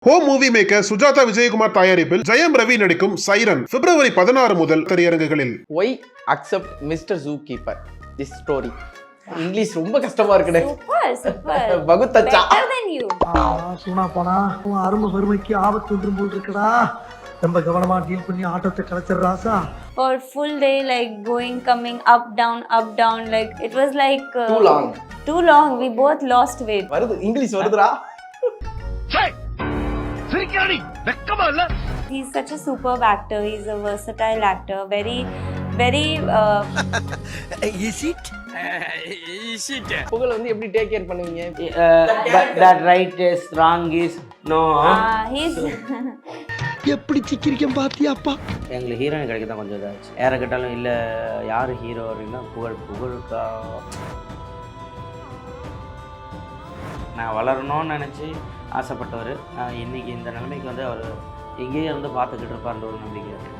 Home movie maker Sujatha Vijayakumar தயாரிப்பில் ஜெயம் ரவி நடிக்கும் Siren February 16 முதல் திரையரங்குகளில். Why accept mister zoo keeper this story. English ரொம்ப கஷ்டமா இருக்குடே. சூப்பர் பகுத்தச்சா better than you. சூனா போனா உன் அருமை வறுமைக்கு ஆபத்து ஒன்றும் போல் இருக்கடா. ரொம்ப கவனமா டீல் பண்ணி ஆட்டத்தை கலைச்சிடுறாசா. For full day like going coming up down like it was like too long we both lost weight. வருது இங்கிலீஷ் வருதுடா. He's such a superb actor. He's a versatile actor. Very Is it? புகழ் வந்து எப்படி take care பண்ணுவீங்க? that right is wrong is no. he's எப்படி சிக்கிரிக்கம் பாத்தியாப்பா. எங்களுக்கு heroine கிடைக்க தான் கொஞ்சம் இதாச்சு. யாரை கேட்டாலும் இல்லை யார் ஹீரோ அப்படின்னா புகழுக்கா. நான் வளரணும்னு நினச்சி ஆசைப்பட்டவர். நான் இன்றைக்கி இந்த நிலைமைக்கு வந்து அவர் எங்கேயே இருந்து பார்த்துக்கிட்டு இருப்பார்ன்ற ஒரு நம்பிக்கை இருக்குது.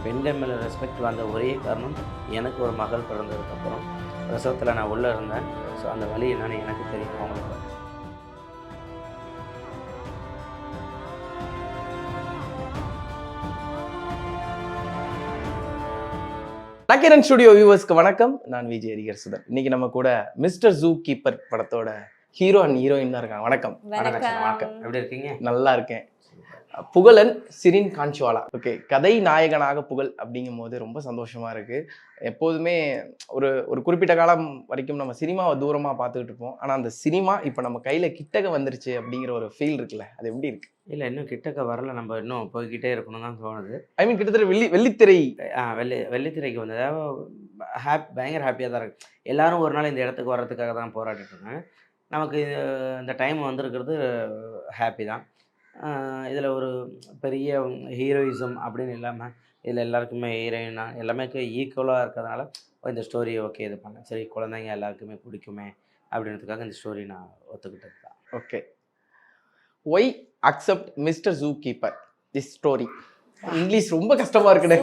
பெண்கள் மேலே ரெஸ்பெக்ட் வந்த ஒரே காரணம் எனக்கு ஒரு மகள் பிறந்ததுக்கப்புறம் பிரசவத்தில் நான் உள்ளே இருந்தேன். ஸோ அந்த வழி என்னன்னு எனக்கு தெரியும். அவங்களுக்கு நக்கீரன் ஸ்டுடியோ வியூவர்ஸ்க்கு வணக்கம். நான் விஜய் ஹரிஹர் சுதன். இன்னைக்கு நம்ம கூட மிஸ்டர் ஜூ கீப்பர் படத்தோட ஹீரோ அண்ட் ஹீரோயின் தான் இருக்காங்க. வணக்கம். வணக்கம். எப்படி இருக்கீங்க? நல்லா இருக்கேன். புகழன் சிரின் காஞ்சுவாலா. ஓகே, கதை நாயகனாக புகழ் அப்படிங்கும் போது ரொம்ப சந்தோஷமா இருக்கு. எப்போதுமே ஒரு ஒரு குறிப்பிட்ட காலம் வரைக்கும் நம்ம சினிமாவை தூரமா பார்த்துக்கிட்டு இருப்போம். ஆனா அந்த சினிமா இப்போ நம்ம கையில கிட்டக்க வந்துருச்சு அப்படிங்கிற ஒரு ஃபீல் இருக்குல்ல, அது எப்படி இருக்கு? இல்லை, இன்னும் கிட்டக்க வரல. நம்ம இன்னும் போய்கிட்டே இருக்கணும் தான் தோணுது. ஐ மீன் கிட்டத்தட்ட வெள்ளித்திரை வெள்ளித்திரைக்கு வந்ததாக பயங்கர ஹாப்பியாக தான் இருக்குது. எல்லோரும் ஒரு நாள் இந்த இடத்துக்கு வர்றதுக்காக தான் போராடிட்டு இருக்காங்க. நமக்கு இந்த டைம் வந்திருக்கிறது ஹாப்பி தான். இதில் ஒரு பெரிய ஹீரோயிசம் அப்படின்னு இல்லாமல் இதில் எல்லாருக்குமே ஹீரோயினா எல்லாமே ஈக்குவலாக இருக்கிறதுனால இந்த ஸ்டோரி ஓகே இது பண்ணேன். சரி, குழந்தைங்க எல்லாருக்குமே பிடிக்குமே அப்படின்றதுக்காக இந்த ஸ்டோரி நான் ஒத்துக்கிட்டது தான். Okay, why accept mister zoo keeper this story. English ரொம்ப கஷ்டமா இருக்குடே.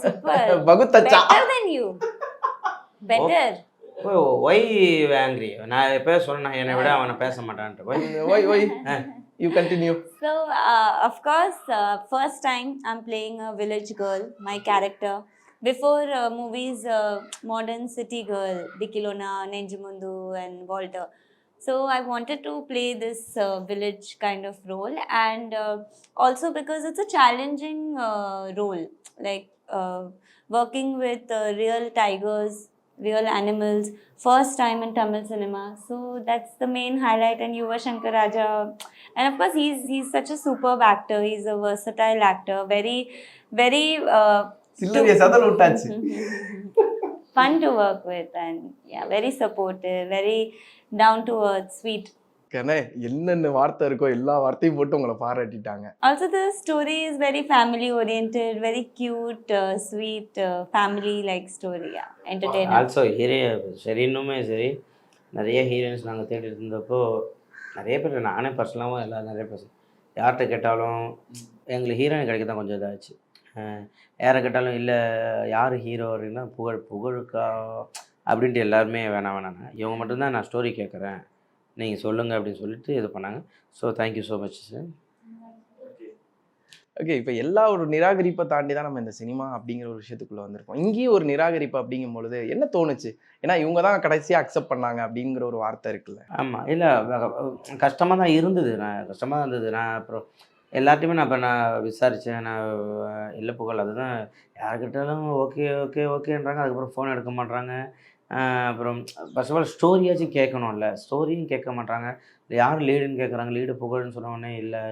super பகுத்தச்சா better than you. better. Why angry. நான் எப்போ சொன்னேன் என்னை விட அவனை பேச மாட்டான்ட்டு. Why you continue. So of course first time I'm playing a village girl, my character. Before movies modern city girl, Dikilona, Nenjimundu and Walter. So I wanted to play this village kind of role, and also because it's a challenging role, like working with real tigers, real animals, first time in Tamil cinema. So that's the main highlight. And Yuva Shankar Raja, and of course he's such a superb actor. He's a versatile actor. Very சில்லறைய சதல் விட்டாச்சு. fun to work with, and yeah, very supportive, very down to earth, sweet. கண்ணே, என்னென்ன வார்த்தை இருக்கோ எல்லா வார்த்தையும் போட்டு உங்களை பாராட்டிட்டாங்க. Also the story is very family oriented, very cute, sweet, family like story. Yeah, entertaining. Also சரின்னுமே சரி, நிறைய ஹீரோயின்ஸ் நாங்கள் தேடிட்டு இருந்தப்போ நிறைய பேர், நானே பர்சனலாகவும் எல்லோரும் நிறைய பேர் யார்கிட்ட கேட்டாலும் எங்களுக்கு ஹீரோயின் கிடைக்க தான் கொஞ்சம் இதாச்சு. யாரை கேட்டாலும் இல்லை யார் ஹீரோ அப்படின்னா புகழுக்கா அப்படின்ட்டு எல்லாருமே வேணாங்க. இவங்க மட்டும்தான் நான் ஸ்டோரி கேட்குறேன், நீங்கள் சொல்லுங்கள் அப்படின்னு சொல்லிட்டு இது பண்ணாங்க. So thank you so much sir. Okay, இப்போ எல்லா ஒரு நிராகரிப்பை தாண்டி தான் நம்ம இந்த சினிமா அப்படிங்கிற ஒரு விஷயத்துக்குள்ளே வந்திருக்கோம். இங்கேயும் ஒரு நிராகரிப்பு அப்படிங்கும் பொழுது என்ன தோணுச்சு? ஏன்னா இவங்க தான் கடைசியாக அக்செப்ட் பண்ணாங்க அப்படிங்கிற ஒரு வார்த்தை இருக்குல்ல. ஆமாம், இல்லை கஷ்டமாக தான் இருந்தது. நான் அப்புறம் எல்லாத்தையுமே நான் விசாரித்தேன். நான் இல்லை புகழ் அதுதான் யார்கிட்டாலும் ஓகேன்றாங்க. அதுக்கப்புறம் ஃபோன் எடுக்க மாட்றாங்க. அப்புறம் ஃபர்ஸ்ட் ஆஃப் ஆல் ஸ்டோரியாச்சும் கேட்கணும்ல, ஸ்டோரியும் கேட்க மாட்டாங்க. இல்லை யார் லீடுன்னு கேட்குறாங்க. லீடு புகழ்னு சொன்னோடனே இல்லை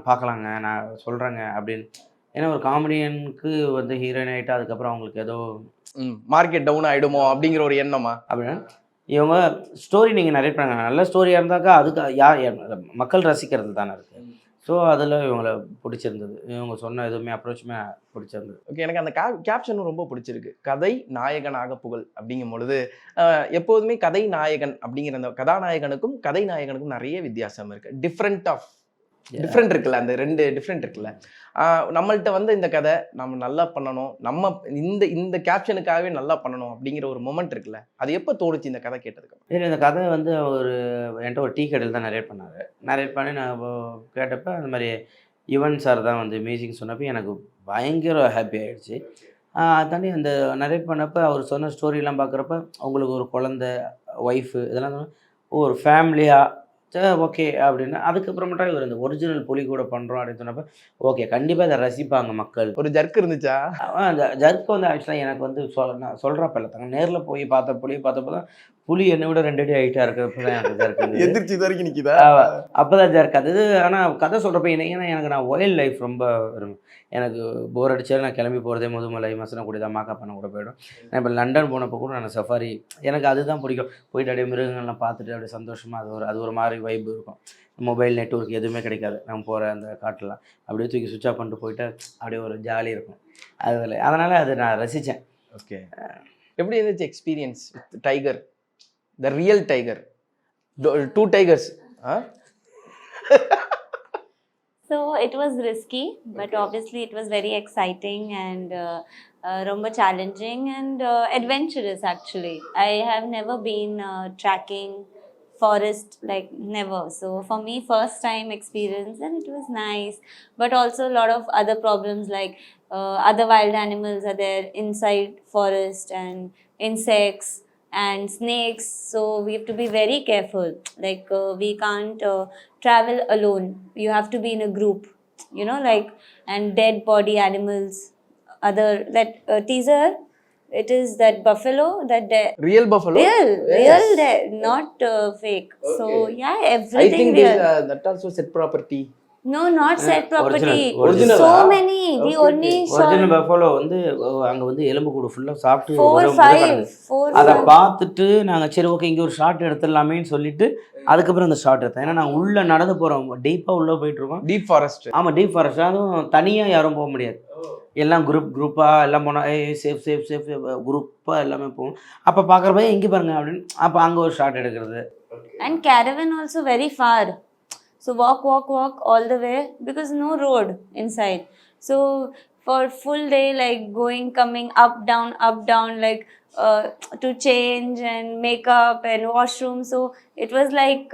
பார்க்கலாங்க நான் சொல்கிறேங்க அப்படின்னு. ஏன்னா ஒரு காமெடியனுக்கு ஹீரோயின் ஆகிட்டா அதுக்கப்புறம் அவங்களுக்கு ஏதோ மார்க்கெட் டவுன் ஆகிடுமோ அப்படிங்கிற ஒரு எண்ணமா அப்படின்னா இவங்க ஸ்டோரி நீங்கள் நிறைய பண்ணாங்க. நல்ல ஸ்டோரியாக இருந்தாக்கா அதுக்கு யார் மக்கள் ரசிக்கிறது தானே இருக்குது. ஸோ அதில் இவங்களை பிடிச்சிருந்தது. இவங்க சொன்ன எதுவுமே அப்ரோச்சுமே பிடிச்சிருந்தது. ஓகே, எனக்கு அந்த கேப்ஷனும் ரொம்ப பிடிச்சிருக்கு. கதை நாயகனாக புகழ் அப்படிங்கும் பொழுது எப்போதுமே கதை நாயகன் அப்படிங்கிற அந்த கதாநாயகனுக்கும் கதை நாயகனுக்கும் நிறைய வித்தியாசம் இருக்குது. டிஃப்ரெண்ட் ஆஃப் டிஃப்ரெண்ட் இருக்குல்ல, அந்த 2 டிஃப்ரெண்ட் இருக்குல்ல. நம்மள்ட்ட வந்து இந்த கதை நம்ம நல்லா பண்ணணும், நம்ம இந்த கேப்ஷனுக்காகவே நல்லா பண்ணணும் அப்படிங்கிற ஒரு மொமெண்ட் இருக்குல்ல, அது எப்போ தோணுச்சு இந்த கதை கேட்டதுக்கு? இல்லை, இந்த கதை வந்து அவர் என்கிட்ட ஒரு டீ கடையில் தான் நரேட் பண்ணார். நரேட் பண்ணி நான் கேட்டப்போ அந்த மாதிரி யுவன் சார் தான் வந்து மியூசிக் சொன்னப்போ எனக்கு பயங்கர ஹாப்பி ஆகிடுச்சு. தாண்டி அந்த நரேட் பண்ணப்போ அவர் சொன்ன ஸ்டோரிலாம் பார்க்குறப்ப அவங்களுக்கு ஒரு குழந்தை, ஒய்ஃபு இதெல்லாம் ஒரு ஃபேமிலியாக ஓகே அப்படின்னு. அதுக்கப்புறமேட்டா இவர் இந்த ஒரிஜினல் புலி கூட பண்ணுறோம் அப்படின்னு சொன்னப்போ ஓகே, கண்டிப்பாக இதை ரசிப்பாங்க மக்கள். ஒரு ஜர்க் இருந்துச்சா? அந்த ஜர்க் வந்து ஆக்சுவலாக எனக்கு வந்து நான் சொல்கிறப்ப இல்லை, தாங்க நேரில் போய் புலியை பார்த்தப்போ தான் புலி என்னை விட 2 அடி ஹைட்டாக இருக்கிறப்ப தான் எனக்கு ஜர்க் எதிர்ச்சி வரைக்கும் நிற்கிதா? அப்போ தான் ஜர்க் அது. ஆனால் கதை சொல்கிறப்ப ஏன்னா எனக்கு நான் வைல்ட் லைஃப் ரொம்ப விரும்பும். எனக்கு போர் அடிச்சாலும் நான் கிளம்பி போகிறதே முதுமலை, மசனக்குடி தான், மாக்காப்பண்ண கூட போய்டும். நான் இப்போ லண்டன் போனப்போ கூட நான் சஃபாரி, எனக்கு அதுதான் பிடிக்கும். போயிட்டு அப்படியே மிருகங்கள்லாம் பார்த்துட்டு அப்படியே சந்தோஷமாக அது ஒரு மாதிரி வைப் இருக்கும். மொபைல் நெட்வொர்க் எதுவுமே கிடைக்காது நம்ம போகிற அந்த காட்டெலாம். அப்படியே தூக்கி சுவிட்ச் ஆஃப் பண்ணிட்டு போயிட்டு அப்படியே ஒரு ஜாலி இருக்கும் அதில். அதனால் அது நான் ரசித்தேன். ஓகே, எப்படி இருந்துச்சு experience with tiger, the real tiger, 2 tigers? So it was risky, but obviously it was very exciting and ரொம்ப challenging and adventurous actually. I have never been tracking forest, like never. So for me, first time experience, and it was nice. But also a lot of other problems, like other wild animals are there inside forest, and insects and snakes, so we have to be very careful. Like we can't travel alone, you have to be in a group, you know, like, and dead body animals, other that teaser, it is that buffalo, that real buffalo, real dead, not fake. Okay. So yeah, everything I think real. That also set property. No, not set property. Original. So many. We only saw original buffalo வந்து அங்கே வந்து எலும்பு கூடு ஃபுல்லாக சாப்பிட்டு 4, 5 அதை பார்த்துட்டு நாங்கள் சரி ஓகே இங்கே ஒரு ஷார்ட் எடுத்துடலாமேன்னு சொல்லிட்டு அதுக்கப்புறம் அந்த ஷார்ட் எடுத்தேன். ஏன்னா நாங்கள் உள்ளே நடந்து போகிறோம், டீப்பாக உள்ளே போயிட்டுருக்கோம். Deep forest. ஆமாம், டீப் ஃபாரஸ்ட். அதுவும் தனியாக யாரும் போக முடியாது, எல்லாம் குரூப்பாக எல்லாம் போனால் சேஃப் சேஃப் சேஃப் குரூப்பாக எல்லாமே போகும். அப்போ பார்க்குறப்ப எங்கே பாருங்க அப்படின்னு, அப்போ அங்கே ஒரு ஷார்ட் எடுக்கிறது. And caravan also very far. So walk all the way because no road inside. So for full day, like going, coming, up down, like to change and makeup and washroom. So it was like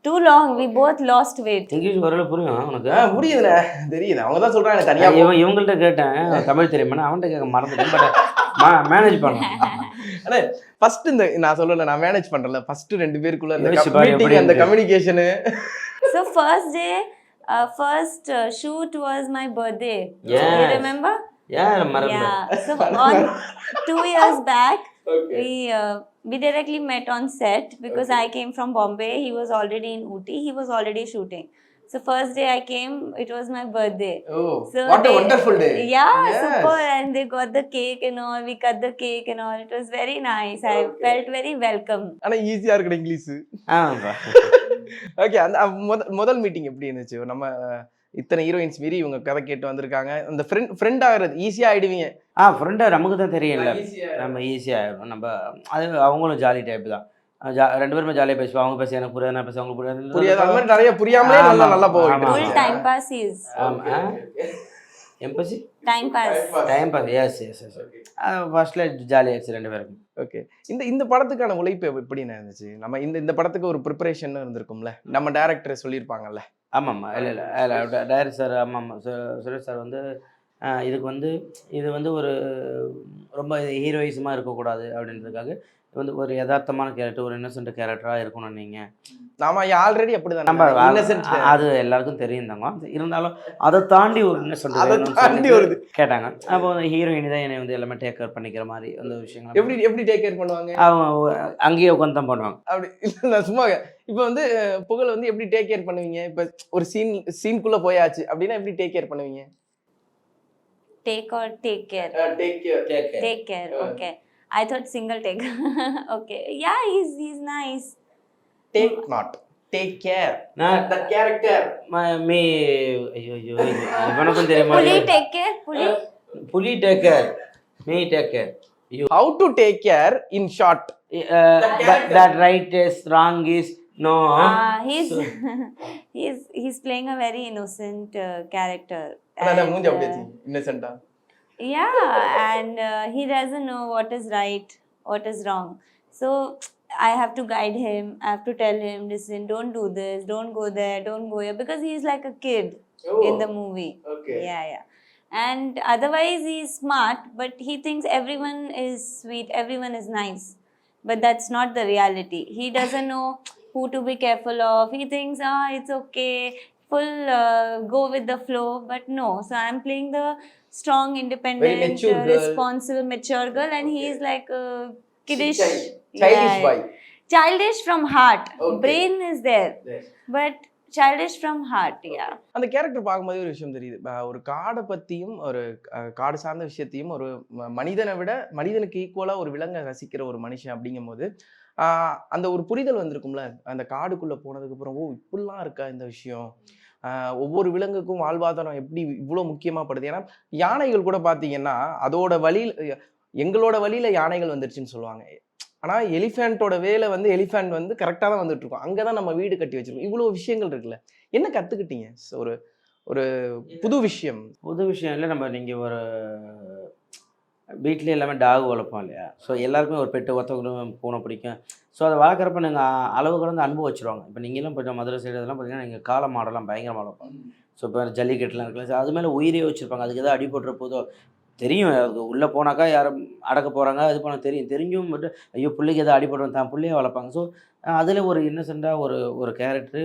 too long. We both lost weight. English வரல புரியும் உனக்கு? புரியுதுல, தெரியுது. அவங்க தான் சொல்றாங்க தனியா. இவங்கள்ட்ட கேட்டேன் தமிழ் தெரியுமா, அவன்கிட்ட கேட்க மறந்துட்டேன். பட் மேனேஜ் பண்ணலாம். அண்ணே ஃபர்ஸ்ட் இந்த நான் சொல்லல, நான் மேனேஜ் பண்றல. ஃபர்ஸ்ட் 2 பேருக்குள்ள அந்த மீட்டிங், அந்த communication. So first day, first shoot was my birthday. Yes. You remember? Yeah, Yeah. So on 2 years back, we directly met on set because I came from Bombay. He was already in Ooty. He was already shooting. So first day I came, it was my birthday. Oh, so what a wonderful day. Yeah, yes. Super. And they got the cake and all. We cut the cake and all. It was very nice. I felt very welcome. ஆனா ஈஸியா இருக்குற English. Okay, அந்த முதல் meeting எப்படி இருந்துச்சு? நம்ம இத்தனை heroines மீறி இவங்க கதை கேட்டு வந்திருக்காங்க. அந்த ஃப்ரெண்ட் ஆகிறது ஈஸியா ஆயிடுவீங்க. ஃப்ரெண்டை நமக்கு தான் தெரியல, நம்ம ஈஸியாக ஆகிடும். நம்ம அது அவங்களும் ஜாலி டைப் தான், 2 பேருமே ஜாலியாக பேசுவோம். அவங்க பேச எனக்கு புரியாது, நான் பேச அவங்களுக்கு புரியாது. அந்த மாதிரி நிறைய புரியாமலே நல்லா போகும். Full time pass is. எம்பசி டைம் பாஸ். எஸ் ஃபர்ஸ்ட்ல ஜாலி ஆயிடுச்சு 2 பேருக்கும். ஓகே, இந்த படத்துக்கான உழைப்பு எப்படி இருந்துச்சு? நம்ம இந்த படத்துக்கு ஒரு ப்ரிப்பரேஷன் இருந்திருக்கும்ல, நம்ம டைரக்டர் சொல்லியிருப்பாங்கல்ல. ஆமாம்மா, இல்லை டைரக்டர் சார், ஆமாம் சுரேஷ் சார் வந்து இதுக்கு வந்து இது வந்து ஒரு ரொம்ப ஹீரோயிசமாக இருக்கக்கூடாது அப்படின்றதுக்காக வந்து ஒரு யதார்த்தமான கேரக்டர், ஒரு இன்னசென்ட் கேரக்டராக இருக்கணும். நீங்கள் நாம ஆல்ரெடி அப்படிதான், நம்ம அது எல்லாருக்கும் தெரியும் தாங்க. இருந்தாலும் அதை தாண்டி ஒரு இன்னசென்ட் வருது கேட்டாங்க. அப்போ வந்து ஹீரோயின் தான் என்னை வந்து எல்லாமே டேக் கேர் பண்ணிக்கிற மாதிரி அந்த விஷயங்கள். எப்படி டேக் கேர் பண்ணுவாங்க? அவங்க அங்கேயே உட்காந்து தான் பண்ணுவாங்க. அப்படி இல்லை, சும்மா இப்போ வந்து புகழ் வந்து எப்படி டேக் கேர் பண்ணுவீங்க? இப்போ ஒரு சீன்குள்ள போயாச்சு அப்படின்னா எப்படி டேக் கேர் பண்ணுவீங்க? Take care. Take care. Okay. I thought single take. Okay. Yeah, he's nice. Take care. The character. Me. ஐயோ இவனுக்கும் தெரியுமா? Puli take care. Puli take care. Me take care. How to take care in short? That right is, wrong is, no He's he's playing a very innocent character. அதான் And, மூஞ்சி அப்படியே இன்னசென்ட்டா. yeah, and he doesn't know what is right, what is wrong. So I have to guide him. I have to tell him, listen, don't do this, don't go there, don't go here, because he's like a kid in the movie. Okay. Yeah, yeah. And otherwise, he's smart, but he thinks everyone is sweet, everyone is nice. But that's not the reality. He doesn't know who to be careful of. He thinks, it's okay, full go with the flow. But no, so I'm playing the strong, independent, mature girl. responsible, mature girl, and he is like kiddish, Childish boy. childish from heart. Okay. Brain is there, but childish from heart. Yeah. அந்த character பார்க்கும்போது ஒரு விஷயம் தெரியுது. ஒரு காடை பத்தியும் ஒரு காடு சார்ந்த விஷயத்தையும் ஒரு மனிதனை விட மனிதனுக்கு ஈக்குவலா ஒரு விலங்கை ரசிக்கிற ஒரு மனுஷன் அப்படிங்கும்போது அந்த ஒரு புரிதல் வந்திருக்கும்ல. அந்த காடுக்குள்ள போனதுக்கு அப்புறம் இப்படிலாம் இருக்கா இந்த விஷயம். ஒவ்வொரு விலங்குக்கும் வாழ்வாதாரம் எப்படி இவ்வளோ முக்கியமாப்படுது. ஏன்னா யானைகள் கூட பார்த்தீங்கன்னா அதோட வழியில் எங்களோட வழியில யானைகள் வந்துருச்சுன்னு சொல்லுவாங்க. ஆனா எலிஃபேண்டோட வேலை வந்து எலிஃபேண்ட் வந்து கரெக்டாக தான் வந்துட்டு இருக்கோம். அங்கதான் நம்ம வீடு கட்டி வச்சிருக்கோம். இவ்வளோ விஷயங்கள் இருக்குல்ல. என்ன கத்துக்கிட்டீங்க? ஒரு ஒரு புது விஷயம் இல்லை. நம்ம நீங்கள் ஒரு வீட்டிலே எல்லாமே டாக் வளர்ப்போம் இல்லையா? ஸோ எல்லாருக்குமே ஒரு பெட்டு ஒருத்தவங்களும் பூனை பிடிக்கும். ஸோ அதை வளர்க்குறப்ப நீங்கள் அளவு கடந்து அன்பு வச்சுருவாங்க. இப்போ நீங்களும் கொஞ்சம் மதுரை சைடு இதெல்லாம் பார்த்தீங்கன்னா நீங்கள் காளை மாடெல்லாம் பயங்கரமாக வளர்ப்பாங்க. ஸோ இப்போ ஜல்லிக்கட்டுலாம் இருக்குல்ல, அது மேலே உயிரே வச்சுருப்பாங்க. அதுக்கு எதாவது அடிபட்டுற போதோ தெரியும். அதுக்கு உள்ளே போனாக்கா யாரும் அடக்க போகிறாங்க, அது பண்ண தெரிஞ்சும் மட்டும் ஐயோ பிள்ளைக்கு எதாவது அடிபடுறோம் தான் பிள்ளையே வளர்ப்பாங்க. ஸோ அதில் ஒரு இன்னசென்ட்டாக ஒரு கேரக்டரு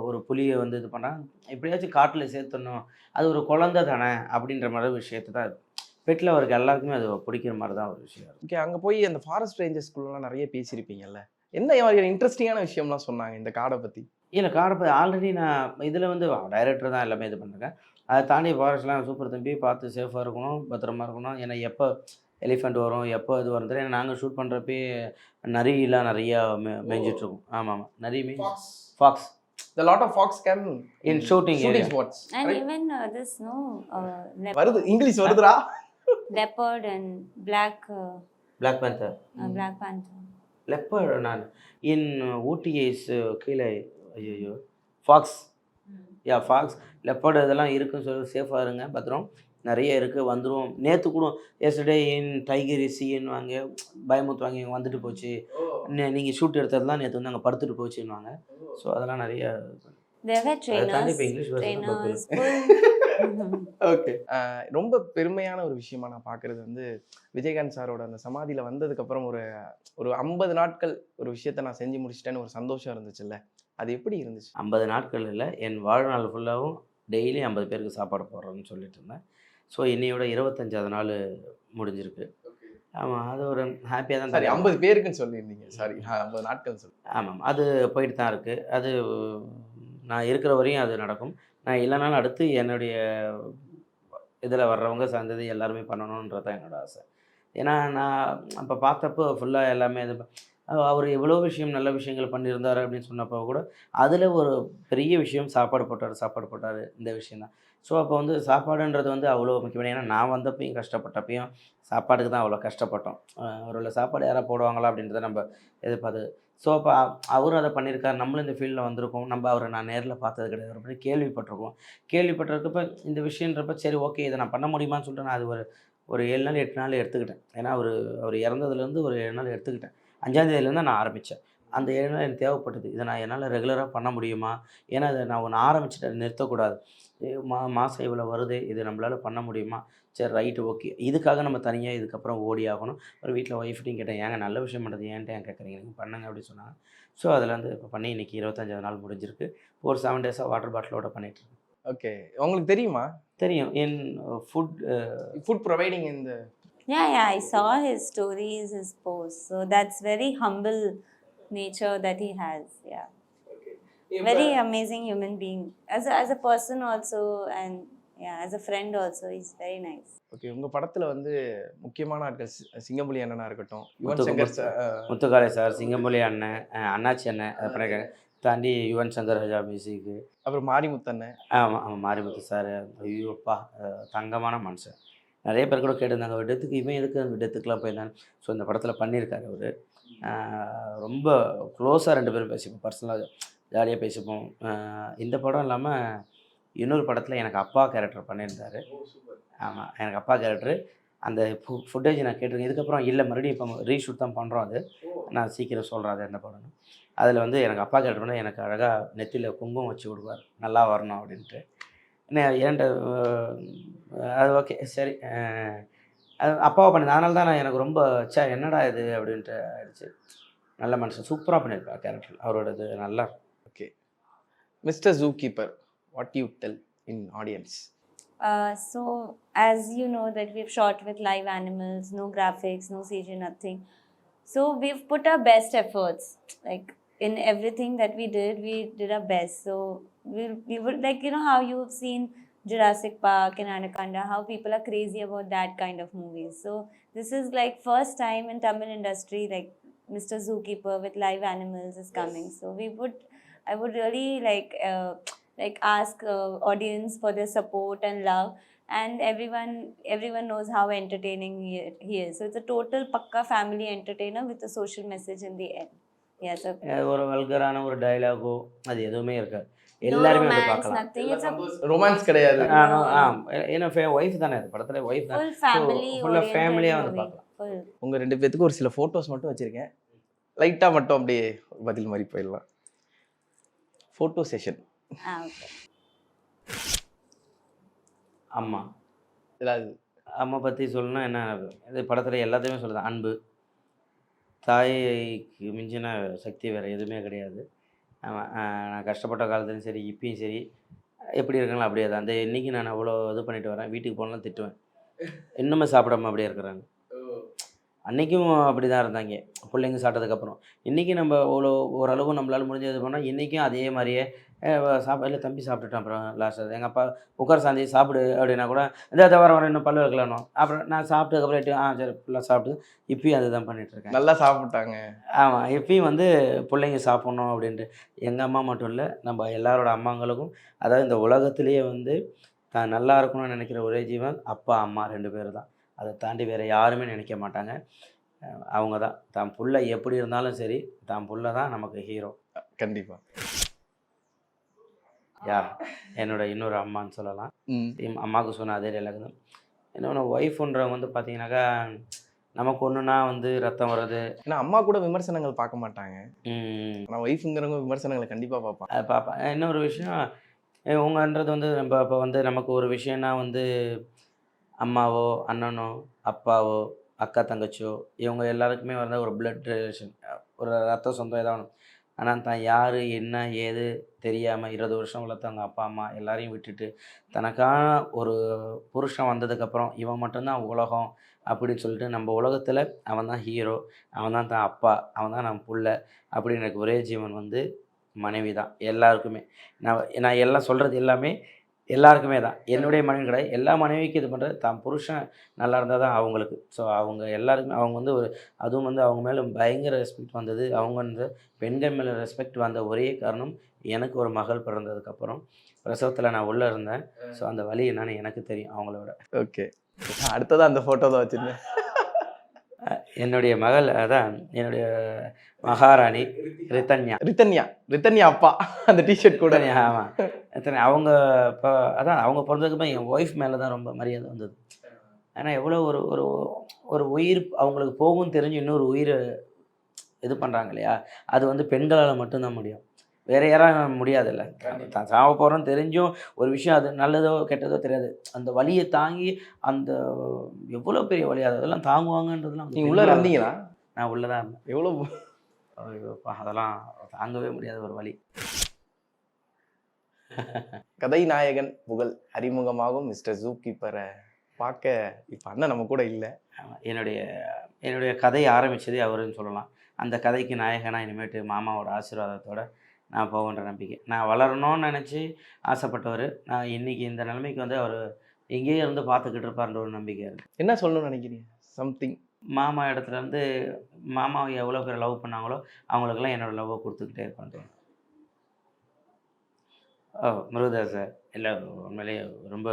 ஒரு புலியை வந்து இது பண்ணால் எப்படியாச்சும் காட்டில் சேர்த்துடணும், அது ஒரு குழந்தை தானே அப்படின்ற மாதிரி விஷயத்தை தான் பெட்டில் அவருக்கு எல்லாருக்குமே அது பிடிக்கிற மாதிரி தான் ஒரு விஷயம். ஓகே. அங்கே போய் அந்த ஃபாரஸ்ட் ரேஞ்சர்ஸ்குள்ளலாம் நிறைய பேசியிருப்பீங்கல்ல. என்ன மாதிரியான இன்ட்ரெஸ்டிங்கான விஷயம்லாம் சொன்னாங்க இந்த காடை பற்றி? இல்லை, காடை பற்றி ஆல்ரெடி நான் இதில் வந்து டைரக்டர் தான் எல்லாமே இது பண்ணிருக்கேன். அதை தாண்டி ஃபாரஸ்ட்லாம் சூப்பர் தம்பி, பார்த்து சேஃபாக இருக்கணும், பத்திரமா இருக்கணும். ஏன்னா எப்போ எலிஃபெண்ட் வரும், எப்போ இது வரும் தெரியும். ஏன்னா நாங்கள் ஷூட் பண்ணுறப்பே நரியெலாம் நிறையா மேய்ஞ்சிட்ருக்கும். ஆமாம், நிறைய Fox. The lot of fox can in shooting spots. And right? even this வருது இங்கிலீஷ் வருதுடா. leopard and black panther. black panther. leopard நான் இன் ஊட்டி இஸ் கீழே ஐயோ ஃபாக்ஸ். யா ஃபாக்ஸ், லெப்பர்டு இதெல்லாம் இருக்குன்னு சொல்லி சேஃபாக இருங்க, பத்திரம். நிறைய இருக்குது, வந்துடும். நேற்று கூட எஸ்டர்டே இன் டைகர் சீன்னு வாங்க பயமுத்துவாங்க, இங்கே வந்துட்டு போச்சு, நீங்கள் ஷூட் எடுத்ததுலாம் நேற்று வந்து அங்கே படுத்துட்டு போச்சுன்னுவாங்க. ஸோ அதெல்லாம் நிறைய trainers. ஓகே. ரொம்ப பெருமையான ஒரு விஷயமா நான் பார்க்குறது வந்து விஜயகாந்த் சாரோட அந்த சமாதியில் வந்ததுக்கப்புறம் ஒரு 50 நாட்கள் ஒரு விஷயத்த நான் செஞ்சு முடிச்சிட்டேன்னு ஒரு சந்தோஷம் இருந்துச்சுல்ல, அது எப்படி இருந்துச்சு? 50 நாட்கள் இல்லை, என் வாழ்நாள் ஃபுல்லாகவும் டெய்லி 50 பேருக்கு சாப்பாடு போடுறோன்னு சொல்லிட்டு இருந்தேன். ஸோ இன்னையோட 25வது நாள் முடிஞ்சிருக்கு. ஆமாம், அது ஒரு ஹாப்பியாக தான். சரி, 50 பேருக்குன்னு சொல்லியிருந்தீங்க. சாரி, 50 நாட்கள் சொல்லி. ஆமாம், அது போயிட்டு தான் இருக்குது. அது நான் இருக்கிற வரையும் அது நடக்கும். நான் இல்லைனாலும் அடுத்து என்னுடைய இதில் வர்றவங்க சார்ந்தது எல்லாருமே பண்ணணுன்றது தான் என்னோடய ஆசை. ஏன்னா நான் அப்போ பார்த்தப்போ ஃபுல்லாக எல்லாமே இது அவர் எவ்வளோ விஷயம் நல்ல விஷயங்கள் பண்ணியிருந்தார் அப்படின்னு சொன்னப்போ கூட அதில் ஒரு பெரிய விஷயம் சாப்பாடு போட்டார் இந்த விஷயந்தான். ஸோ அப்போ வந்து சாப்பாடுன்றது வந்து அவ்வளோ முக்கியமான. ஏன்னா நான் வந்தப்பையும் கஷ்டப்பட்டப்பையும் சாப்பாடுக்கு தான் அவ்வளோ கஷ்டப்பட்டோம். அவரோட சாப்பாடு யாராவது போடுவாங்களா அப்படின்றத நம்ம எதிர்பார்த்து. ஸோ அப்போ அவரும் அதை பண்ணியிருக்காரு. நம்மளும் இந்த ஃபீல்டில் வந்திருக்கோம். நம்ம அவரை நான் நேரில் பார்த்தது கிடையாது, அவரை பற்றி கேள்விப்பட்டிருக்கப்ப இந்த விஷயன்றப்ப சரி ஓகே இதை நான் பண்ண முடியுமான்னு சொல்லிட்டு நான் அது ஒரு 7 நாள் 8 நாள் எடுத்துக்கிட்டேன். ஏன்னா அவர் இறந்ததுலேருந்து ஒரு 7 நாள் எடுத்துக்கிட்டேன். 5ஆம் தேதியிலேருந்து நான் ஆரம்பித்தேன். அந்த 7 நாள் எனக்கு தேவைப்பட்டது. இதை நான் என்னால் ரெகுலராக பண்ண முடியுமா? ஏன்னா அதை நான் ஒன்று ஆரம்பிச்சுட்டு நிறுத்தக்கூடாது. மாதம் இவ்வளோ வருது, இது நம்மளால் பண்ண முடியுமா? சரி ரைட்டு ஓகே. இதுக்காக நம்ம தனியாக இதுக்கப்புறம் ஓடி ஆகணும். ஒரு வீட்டில் ஒய்ஃப்டையும் கேட்டேன், ஏங்க நல்ல விஷயம் பண்ணுறது ஏன்ட்டு ஏன் கேட்குறீங்க, நீங்கள் பண்ணுங்க அப்படின்னு சொன்னாங்க. ஸோ அதில் வந்து இப்போ பண்ணி இன்றைக்கி 25வது நாள் முடிஞ்சிருக்கு. ஒரு 7 டேஸாக வாட்டர் பாட்டிலோட பண்ணிகிட்ருக்கேன். ஓகே. உங்களுக்கு தெரியுமா? தெரியும். என் ஃபுட் ப்ரொவைடிங் இந்த Yeah, I saw his stories, his posts. So that's very humble nature that he has. Yeah. Very amazing human being. As a person also, and yeah, as a friend also, he's very nice. Okay. உங்கள் படத்தில் வந்து முக்கியமான ஆட்கள் சிங்கம்புலி அண்ணனா இருக்கட்டும், Yuvan Shankar Muthukkaali sir, Singampuli அண்ணன், அண்ணாச்சி அண்ணன், அப்புறம் தாண்டி யுவன் சங்கர் ராஜா மியூசிக்கு, அப்புறம் மாரிமுத்தண்ணன். ஆமாம் மாரிமுத்து சார். ஐயோப்பா தங்கமான மனுஷன். நிறைய பேர் கூட கேட்டிருந்தாங்க, ஒரு டெத்துக்கு இவன் எதுக்கு அந்த டெத்துக்கெலாம் போயிருந்தாங்க. ஸோ இந்த படத்தில் பண்ணியிருக்காரு அவர். ரொம்ப க்ளோஸாக 2 பேரும் பேசிப்போம், பர்சனலாக ஜாலியாக பேசிப்போம். இந்த படம் இல்லாமல் இன்னொரு படத்தில் எனக்கு அப்பா கேரக்டர் பண்ணியிருந்தார். ஆமாம், எனக்கு அப்பா கேரக்டரு. அந்த ஃபுட்டேஜ் நான் கேட்டிருக்கேன். இதுக்கப்புறம் இல்லை, மறுபடியும் இப்போ ரீஷூட் தான் பண்ணுறோம். அது நான் சீக்கிரம் சொல்கிறேன் அது என்ன படம்னு. அதில் வந்து எனக்கு அப்பா கேரக்டர் பண்ணால் எனக்கு அழகாக நெத்தியில் குங்குமம் வச்சு விடுவார், நல்லா வரணும் அப்படின்ட்டு. ஏன்ட்ட அது ஓகே சரி. அது அப்பாவை பண்ணி அதனால தான் நான் எனக்கு ரொம்ப என்னடா இது அப்படின்ட்டு ஆயிடுச்சு. நல்ல மனுஷன், சூப்பராக பண்ணியிருப்பார் கேரக்டர். அவரோட இது நல்லா. Okay, mister zoo keeper, what you tell in audience? So, as you know that we've shot with live animals, no graphics, no CG, nothing. So we've put our best efforts. Like in everything that we did our best. So we would, like, you know how you've seen Jurassic Park and Anaconda, how people are crazy about that kind of movies. So this is like first time in Tamil industry, like Mr. Zookeeper with live animals is coming. So I would really like ask audience for their support and love, and everyone knows how entertaining he is. So it's a total pakka family entertainer with a social message in the end. Yes, sir. ஒரு வல்கரான ஒரு டயலாகோ அது எதுவுமே இருக்காது. No எல்லாருமே வந்து romance, பார்க்கலாம். nothing. It's a romance கிடையாது. ஏன்னா ஒய்ஃப் தானே, அது படத்தில் ஒய்ஃப் தான். full family ஃபுல்லாக oriented ஃபேமிலியாக வந்து movie. பார்க்கலாம். Full. உங்கள் 2 பேத்துக்கு ஒரு சில ஃபோட்டோஸ் மட்டும் வச்சுருக்கேன், லைட்டாக மட்டும் அப்படியே பதில் மாதிரி போயிடலாம். Photo session. Okay. அம்மா ஏதாவது அம்மா பற்றி சொல்லணும்னா என்ன, இது படத்தில் எல்லாத்தையுமே சொல்லுது. அன்பு, தாய்க்கு மிஞ்சின சக்தி வேறு எதுவுமே கிடையாது. ஆமாம், நான் கஷ்டப்பட்ட காலத்துலையும் சரி, இப்பயும் சரி, எப்படி இருக்காங்களோ அப்படியே தான். அந்த இன்றைக்கி நான் அவ்வளோ இது பண்ணிட்டு வரேன், வீட்டுக்கு போனாலும் திட்டுவேன், இன்னுமே சாப்பிடாம அப்படியே இருக்கிறாங்க. அன்றைக்கும் அப்படி தான் இருந்தாங்க பிள்ளைங்க சாப்பிட்டதுக்கப்புறம். இன்றைக்கி நம்ம ஓரளவு நம்மளால் முடிஞ்சது பண்ணால் இன்றைக்கும் அதே மாதிரியே இல்லை தம்பி சாப்பிட்டுட்டேன். அப்புறம் லாஸ்ட் எங்கள் அப்பா உட்கார சாந்தி சாப்பிடு அப்படின்னா கூட இந்த வர இன்னும் பல்லு வைக்கலானோ, அப்புறம் நான் சாப்பிட்டதுக்கப்புறம் சரி ஃபுல்லாக சாப்பிட்டு இப்பயும் அதுதான் பண்ணிகிட்ருக்கேன். நல்லா சாப்பிட்டாங்க. ஆமாம், இப்பயும் வந்து பிள்ளைங்க சாப்பிட்ணும் அப்படின்ட்டு. எங்கள் அம்மா மட்டும் இல்லை, நம்ம எல்லாரோட அம்மாங்களுக்கும், அதாவது இந்த உலகத்திலேயே வந்து தான் நல்லா இருக்கணும்னு நினைக்கிற ஒரே ஜீவன் அப்பா அம்மா 2 பேர் தான். அதை தாண்டி வேறு யாருமே நினைக்க மாட்டாங்க. அவங்க தான் தான் புள்ள எப்படி இருந்தாலும் சரி, தான் புள்ள தான் நமக்கு ஹீரோ. கண்டிப்பாக. யார் என்னோட இன்னொரு அம்மான்னு சொல்லலாம். அம்மாவுக்கு சொன்ன அதே டைலாக் தான். இன்னொன்று ஒய்ஃப்ன்றவங்க வந்து பார்த்தீங்கன்னாக்கா, நமக்கு ஒன்றுனா வந்து ரத்தம் வர்றது. ஏன்னா அம்மா கூட விமர்சனங்கள் பார்க்க மாட்டாங்க, ஆனால் ஒய்ஃபுங்கிறவங்க விமர்சனங்களை கண்டிப்பாக பார்ப்பாங்க. அதை பார்ப்பேன். இன்னொரு விஷயம், இவங்கன்றது வந்து நம்ம இப்போ வந்து நமக்கு ஒரு விஷயம்னா வந்து அம்மாவோ அண்ணனோ அப்பாவோ அக்கா தங்கச்சியோ இவங்க எல்லாருக்குமே வந்து ஒரு பிளட் ரிலேஷன், ஒரு ரத்த சொந்தம் ஏதாவது. ஆனால் தான் யார் என்ன ஏது தெரியாமல் 20 வருஷம் வளர்த்தவங்க அப்பா அம்மா எல்லாரையும் விட்டுட்டு தனக்கான ஒரு புருஷன் வந்ததுக்கப்புறம் இவன் மட்டும்தான் உலகம் அப்படின்னு சொல்லிட்டு நம்ம உலகத்தில் அவன் தான் ஹீரோ, அவன் தான் தான் அப்பா, அவன் தான் நம்ம புள்ள அப்படின்னு எனக்கு ஒரே ஜீவன் வந்து மனைவி தான். எல்லாருக்குமே நான் எல்லாம் சொல்கிறது எல்லாமே எல்லாருக்குமே தான். என்னுடைய மனைவி கிடையாது, எல்லா மனைவிக்கும் இது பண்ணுறது தான் புருஷன் நல்லா இருந்தால் தான் அவங்களுக்கு. ஸோ அவங்க எல்லாருக்குமே அவங்க வந்து ஒரு அதுவும் வந்து அவங்க மேலே பயங்கர ரெஸ்பெக்ட் வந்தது. அவங்க வந்து பெண்கள் மேலே ரெஸ்பெக்ட் வந்த ஒரே காரணம், எனக்கு ஒரு மகள் பிறந்ததுக்கப்புறம் பிரசவத்தில் நான் உள்ளே இருந்தேன். ஸோ அந்த வலி என்னன்னு எனக்கு தெரியும் அவங்கள விட. ஓகே, அடுத்ததான் அந்த ஃபோட்டோ தான் வச்சுருந்தேன். என்னுடைய மகள் அதான் என்னுடைய மகாராணி ரித்தன்யா அப்பா அந்த டிஷர்ட் கூட. ஆமாம், அவங்க இப்போ அதான் அவங்க பிறந்ததுக்குமே என் ஒய்ஃப் மேலே தான் ரொம்ப மரியாதை வந்தது. ஏன்னா எவ்வளோ ஒரு ஒரு ஒரு உயிர் அவங்களுக்கு போகும் தெரிஞ்சு இன்னொரு உயிரை இது பண்ணுறாங்க இல்லையா, அது வந்து பெண்களால் மட்டும்தான் முடியும், வேறு யாரும் முடியாதுல்ல. தான் சாவ போகிறோன்னு தெரிஞ்சும் ஒரு விஷயம், அது நல்லதோ கெட்டதோ தெரியாது, அந்த வலியை தாங்கி அந்த எவ்வளோ பெரிய வலி அதெல்லாம் தாங்குவாங்கன்றதுலாம். நீங்கள் உள்ளே இருந்தீங்களா? நான் உள்ளே தான் இருந்தேன். எவ்வளோ அதெல்லாம் தாங்கவே முடியாத ஒரு வலி. கதை நாயகன் புகழ் அறிமுகமாகும் மிஸ்டர் ஜூ கீப்பரை பார்க்க இப்போ அண்ணன் நம்ம கூட இல்லை. என்னுடைய கதை ஆரம்பித்ததே அவருன்னு சொல்லலாம். அந்த கதைக்கு நாயகனாக இனிமேட்டு மாமாவோட ஆசீர்வாதத்தோடு நான் போகின்ற நம்பிக்கை. நான் வளரணும்னு நினச்சி ஆசைப்பட்டவர், நான் இன்றைக்கி இந்த நிலைமைக்கு வந்து அவர் எங்கேயே இருந்து பார்த்துக்கிட்டு இருப்பார்ன்ற ஒரு நம்பிக்கை இருக்குது. என்ன சொல்லணும்னு நினைக்கிறீங்க? சம்திங் மாமா இடத்துலேருந்து மாமாவை எவ்வளோ பேர் லவ் பண்ணாங்களோ அவங்களுக்கெல்லாம் என்னோடய லவ்வை கொடுத்துக்கிட்டே இருப்பேன். முருகதாஸ் சார் இல்லை, உண்மையிலேயே ரொம்ப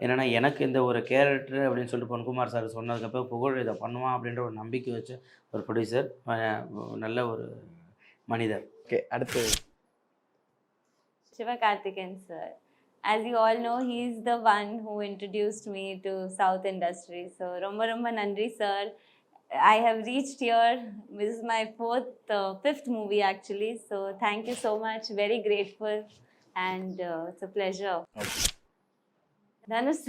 என்னென்னா எனக்கு இந்த ஒரு கேரக்டர் அப்படின்னு சொல்லிட்டு பொன்குமார் சார் சொன்னதுக்கப்புறம் புகழ் இதை பண்ணுவான் அப்படின்ற ஒரு நம்பிக்கை வச்ச ஒரு ப்ரொடியூசர், நல்ல ஒரு மனிதர். ஓகே, அடுத்து Sivakarthikeyan sir. As you all know, he is the one who introduced me to South industry. So, Romba Nandri sir. I have reached here. This is my fifth movie actually. So, thank you so much. Very grateful, and it's a pleasure. Okay. Dhanush,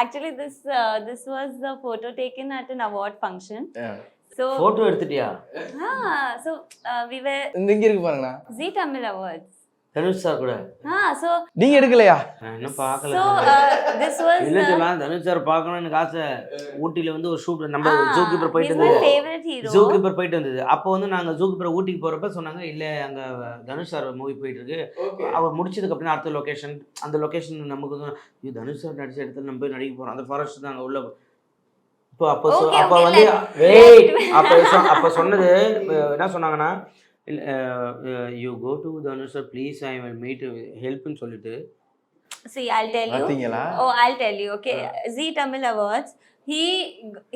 actually, this was the photo taken at an award function. So, photo எடுத்துட்டியா? so we were இங்க இருக்கு பாருங்கண்ணா, Zee Tamil Awards. Dhanush sir கூட So நீங்க எடுக்கலையா? நான் இன்னும் பார்க்கல. so this was இல்லை சொல்லலாம், தனுஷ் சார் பார்க்கணும்னு எனக்கு ஆசை. ஊட்டியில் வந்து ஒரு ஷூட் நம்ம ஜூ கீப்பர் போயிட்டு he's my இருந்தது, favorite hero. ஜூ கீப்பர் போயிட்டு வந்தது. அப்போ வந்து நாங்கள் ஜூ கீப்பர் ஊட்டிக்கு போகிறப்ப சொன்னாங்க, இல்லை அங்கே தனுஷ் சார் மூவி போயிட்டு இருக்கு, அவர் முடிச்சதுக்கு அப்புறம் அடுத்த லொக்கேஷன், அந்த லொக்கேஷன் நமக்கு வந்து ஐயோ தனுஷ் சார் நடிச்ச இடத்துல நம்ம போய் நடிக்க போகிறோம், அந்த ஃபாரஸ்ட் தான் அங்கே உள்ள. இப்போ அப்போ வந்து அப்போ சொன்னது என்ன சொன்னாங்கன்னா, you go to Dhanush sir please, I will meet ஹெல்ப்னு சொல்லிட்டு. See, I'll tell you. பாத்தீங்களா? Oh, I'll tell you. Okay, Zee Tamil Awards.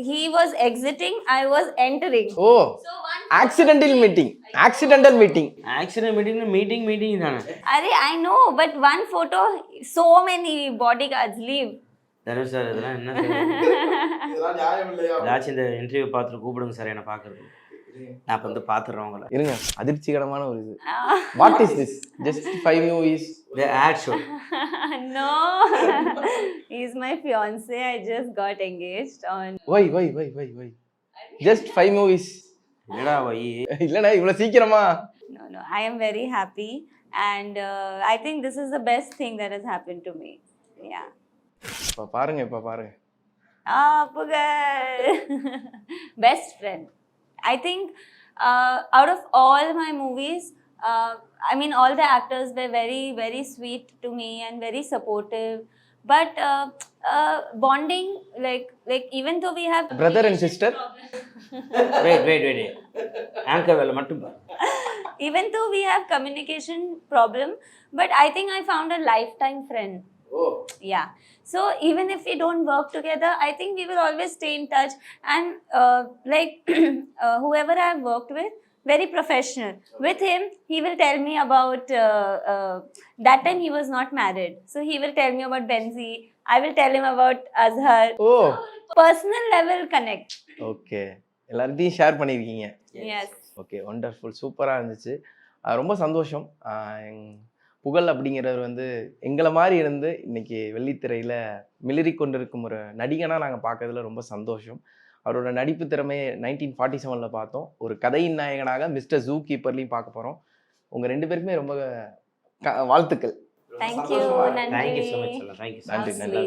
He was exiting. I was entering. Oh, accidental meeting. Accident meeting தானே. I know, but one photo, so many bodyguards leave. Dhanush sir இதெல்லாம் என்ன ஏதாச்சும் இந்த interview பார்த்துட்டு கூப்பிடுங்க sir, என்னை பார்க்குறது. நான் இப்போ வந்து பார்த்துடுறேன் உங்களை. இருங்க, அதிர்ச்சிகரமான ஒரு இது. What is this? Just 5 movies the add show. No, he's my fiance. I just got engaged on. Why? Just 5 movies. என்னடா வை? இல்லடா இவ்வளவு சீக்கிரமா? No, I am very happy, and I think this is the best thing that has happened to me. Yeah. இப்ப பாருங்க. Pugal. Best friend. I think out of all my movies, I mean, all the actors were very, very sweet to me and very supportive. But bonding, like even though we have brother and sister. Wait. Anchor vela mattum pa. Even though we have communication problem, but I think I found a lifetime friend. Oh. Yeah. So even if we don't work together, I think we will always stay in touch. And whoever I have worked with, very professional. With him, he will tell me about that time he was not married. So he will tell me about Benzi. I will tell him about Azhar. Oh. Personal level connect. Okay. எல்லார்ட்டையும் share பண்ணியிருக்கீங்க. Yes. Okay, wonderful, சூப்பராக இருந்துச்சு. ரொம்ப சந்தோஷம். புகழ் அப்படிங்கிறவர் வந்து எங்களை மாதிரி இருந்து இன்னைக்கு வெள்ளித்திரையில் மிளிரி கொண்டிருக்கும் ஒரு நடிகனாக நாங்கள் பார்க்கறதுல ரொம்ப சந்தோஷம். அவரோட நடிப்பு திறமையை 1947 பார்த்தோம். ஒரு கதையின் நாயகனாக மிஸ்டர் ஜூ கீப்பர்லையும் பார்க்க போகிறோம். உங்கள் 2 பேருக்குமே ரொம்ப வாழ்த்துக்கள். Thank you. Thank you so much. Thank you so much. நன்றி.